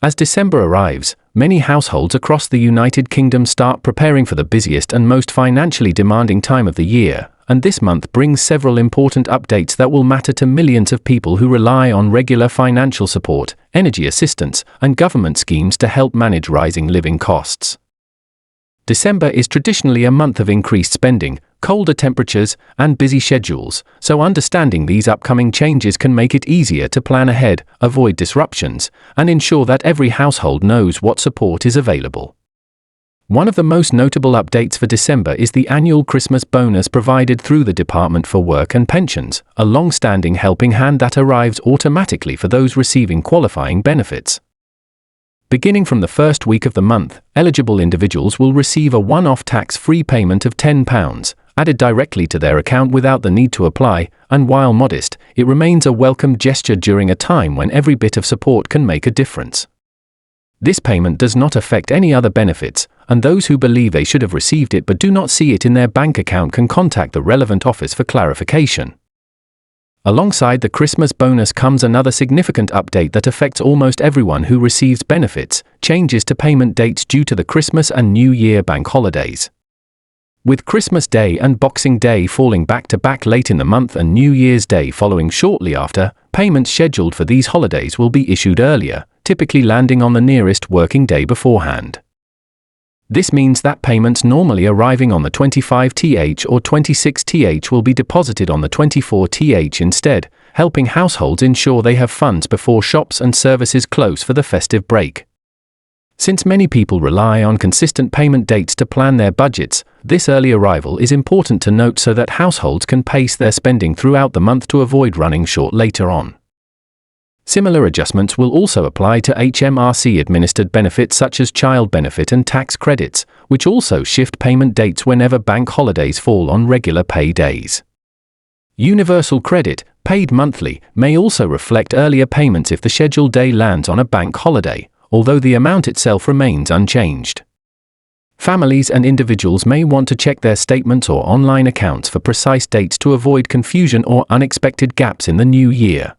As December arrives, many households across the United Kingdom start preparing for the busiest and most financially demanding time of the year, and this month brings several important updates that will matter to millions of people who rely on regular financial support, energy assistance, and government schemes to help manage rising living costs. December is traditionally a month of increased spending, colder temperatures, and busy schedules, so understanding these upcoming changes can make it easier to plan ahead, avoid disruptions, and ensure that every household knows what support is available. One of the most notable updates for December is the annual Christmas bonus provided through the Department for Work and Pensions, a long-standing helping hand that arrives automatically for those receiving qualifying benefits. Beginning from the first week of the month, eligible individuals will receive a one-off tax-free payment of £10, added directly to their account without the need to apply, and while modest, it remains a welcome gesture during a time when every bit of support can make a difference. This payment does not affect any other benefits, and those who believe they should have received it but do not see it in their bank account can contact the relevant office for clarification. Alongside the Christmas bonus comes another significant update that affects almost everyone who receives benefits: changes to payment dates due to the Christmas and New Year bank holidays. With Christmas Day and Boxing Day falling back-to-back late in the month and New Year's Day following shortly after, payments scheduled for these holidays will be issued earlier, typically landing on the nearest working day beforehand. This means that payments normally arriving on the 25th or 26th will be deposited on the 24th instead, helping households ensure they have funds before shops and services close for the festive break. Since many people rely on consistent payment dates to plan their budgets, this early arrival is important to note so that households can pace their spending throughout the month to avoid running short later on. Similar adjustments will also apply to HMRC-administered benefits such as child benefit and tax credits, which also shift payment dates whenever bank holidays fall on regular pay days. Universal credit, paid monthly, may also reflect earlier payments if the scheduled day lands on a bank holiday, although the amount itself remains unchanged. Families and individuals may want to check their statements or online accounts for precise dates to avoid confusion or unexpected gaps in the new year.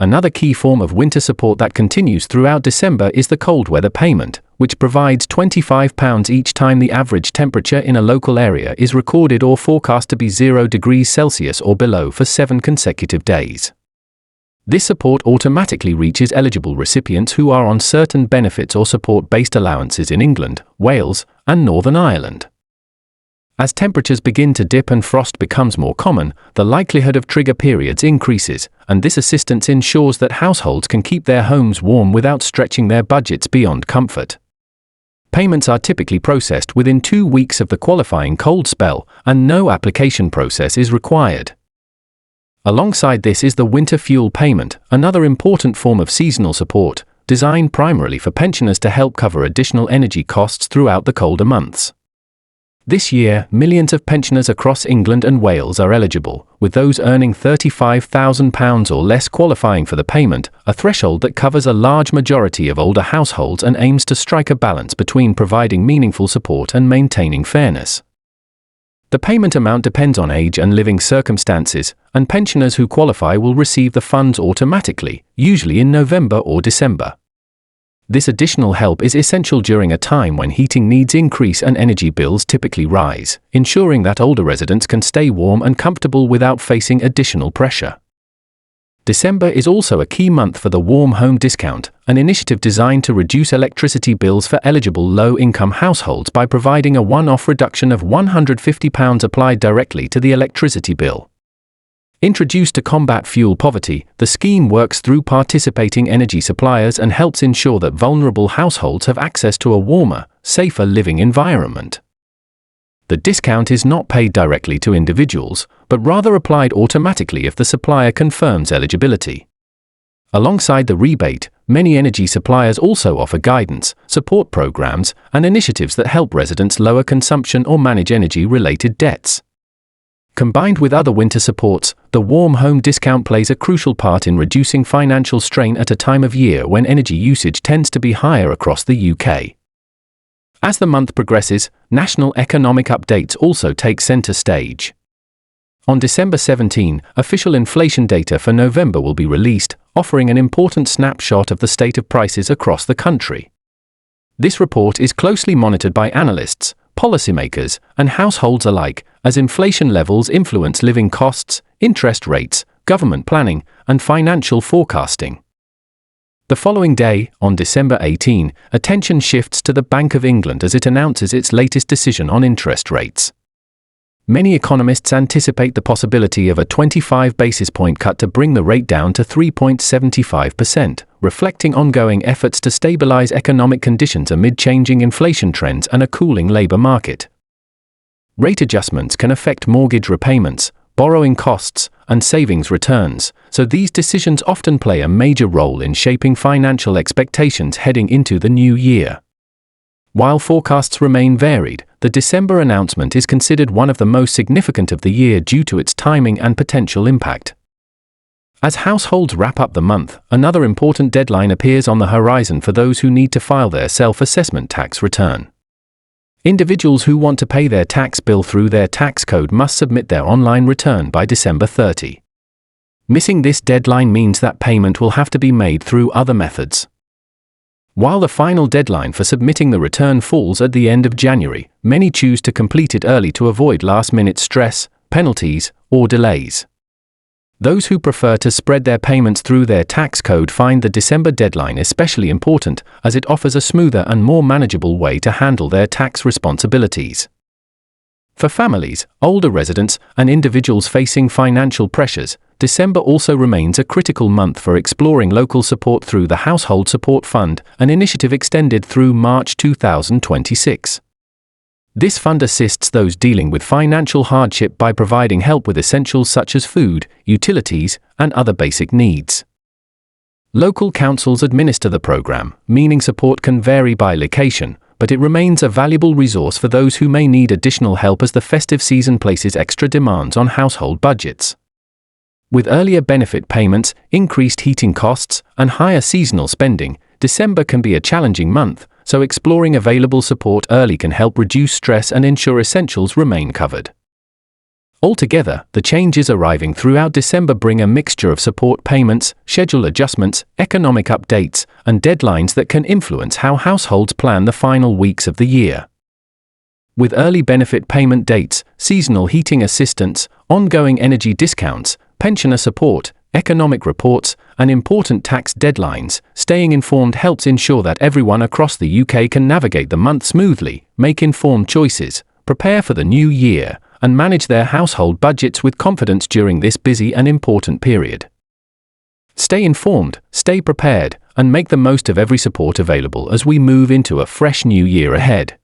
Another key form of winter support that continues throughout December is the cold weather payment, which provides £25 each time the average temperature in a local area is recorded or forecast to be 0 degrees Celsius or below for 7 consecutive days. This support automatically reaches eligible recipients who are on certain benefits or support-based allowances in England, Wales, and Northern Ireland. As temperatures begin to dip and frost becomes more common, the likelihood of trigger periods increases, and this assistance ensures that households can keep their homes warm without stretching their budgets beyond comfort. Payments are typically processed within 2 weeks of the qualifying cold spell, and no application process is required. Alongside this is the winter fuel payment, another important form of seasonal support, designed primarily for pensioners to help cover additional energy costs throughout the colder months. This year, millions of pensioners across England and Wales are eligible, with those earning £35,000 or less qualifying for the payment, a threshold that covers a large majority of older households and aims to strike a balance between providing meaningful support and maintaining fairness. The payment amount depends on age and living circumstances, and pensioners who qualify will receive the funds automatically, usually in November or December. This additional help is essential during a time when heating needs increase and energy bills typically rise, ensuring that older residents can stay warm and comfortable without facing additional pressure. December is also a key month for the Warm Home Discount, an initiative designed to reduce electricity bills for eligible low-income households by providing a one-off reduction of £150 applied directly to the electricity bill. Introduced to combat fuel poverty, the scheme works through participating energy suppliers and helps ensure that vulnerable households have access to a warmer, safer living environment. The discount is not paid directly to individuals, but rather applied automatically if the supplier confirms eligibility. Alongside the rebate, many energy suppliers also offer guidance, support programs, and initiatives that help residents lower consumption or manage energy-related debts. Combined with other winter supports, the Warm Home Discount plays a crucial part in reducing financial strain at a time of year when energy usage tends to be higher across the UK. As the month progresses, national economic updates also take centre stage. On December 17, official inflation data for November will be released, offering an important snapshot of the state of prices across the country. This report is closely monitored by analysts, policymakers, and households alike, as inflation levels influence living costs, interest rates, government planning, and financial forecasting. The following day, on December 18, attention shifts to the Bank of England as it announces its latest decision on interest rates. Many economists anticipate the possibility of a 25 basis point cut to bring the rate down to 3.75%, reflecting ongoing efforts to stabilize economic conditions amid changing inflation trends and a cooling labor market. Rate adjustments can affect mortgage repayments, borrowing costs, and savings returns, so these decisions often play a major role in shaping financial expectations heading into the new year. While forecasts remain varied, the December announcement is considered one of the most significant of the year due to its timing and potential impact. As households wrap up the month, another important deadline appears on the horizon for those who need to file their self-assessment tax return. Individuals who want to pay their tax bill through their tax code must submit their online return by December 30. Missing this deadline means that payment will have to be made through other methods. While the final deadline for submitting the return falls at the end of January, many choose to complete it early to avoid last-minute stress, penalties, or delays. Those who prefer to spread their payments through their tax code find the December deadline especially important, as it offers a smoother and more manageable way to handle their tax responsibilities. For families, older residents, and individuals facing financial pressures, December also remains a critical month for exploring local support through the Household Support Fund, an initiative extended through March 2026. This fund assists those dealing with financial hardship by providing help with essentials such as food, utilities, and other basic needs. Local councils administer the program, meaning support can vary by location, but it remains a valuable resource for those who may need additional help as the festive season places extra demands on household budgets. With earlier benefit payments, increased heating costs, and higher seasonal spending, December can be a challenging month, so exploring available support early can help reduce stress and ensure essentials remain covered. Altogether, the changes arriving throughout December bring a mixture of support payments, schedule adjustments, economic updates, and deadlines that can influence how households plan the final weeks of the year. With early benefit payment dates, seasonal heating assistance, ongoing energy discounts, pensioner support, economic reports, and important tax deadlines, staying informed helps ensure that everyone across the UK can navigate the month smoothly, make informed choices, prepare for the new year, and manage their household budgets with confidence during this busy and important period. Stay informed, stay prepared, and make the most of every support available as we move into a fresh new year ahead.